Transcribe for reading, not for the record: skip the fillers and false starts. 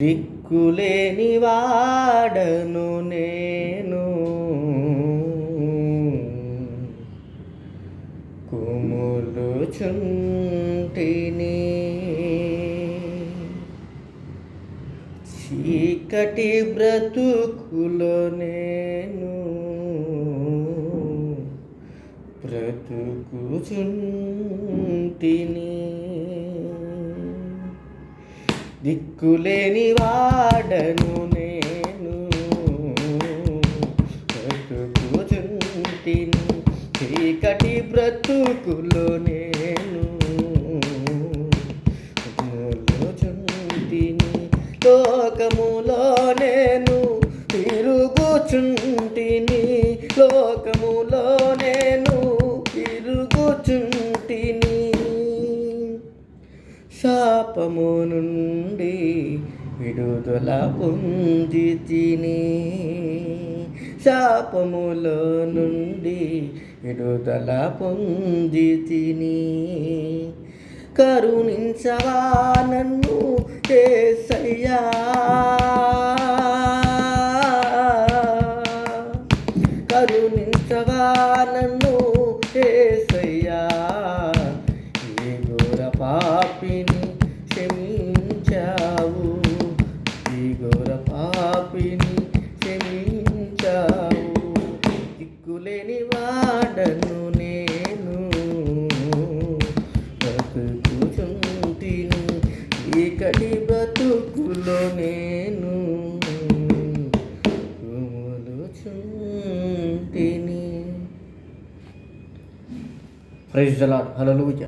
దిక్కులేని వాడను నేను, కుములుచుంటిని చీకటి బ్రతుకులో నేను బ్రతుకుచుంటిని. దిక్కులేని వాడను నేను, బ్రతుకుచుంటిని చీకటి బ్రతుకులో నేను బ్రతుకుచుంటిని. లోకములో నేను తిరుగుచుంటిని, లోకములో నేను తిరుగుచుంటిని. శాపము నుండి విడుదల పొందితిని, శాపములో నుండి విడుదల పొందితిని. కరుణించవా నన్ను యేసయ్యా, కరుణించవా నన్ను యేసయ్యా. ఈ ఘోర పాపిని క్షమించావు, ఈ ఘోర పాపిని క్షమించావు. దిక్కులేని వాడను నేను, బ్రతుకుచుంటిని చీకటి బ్రతుకులో నేను కుములుచుంటిని. Praise the lord. హల్లెలూయా.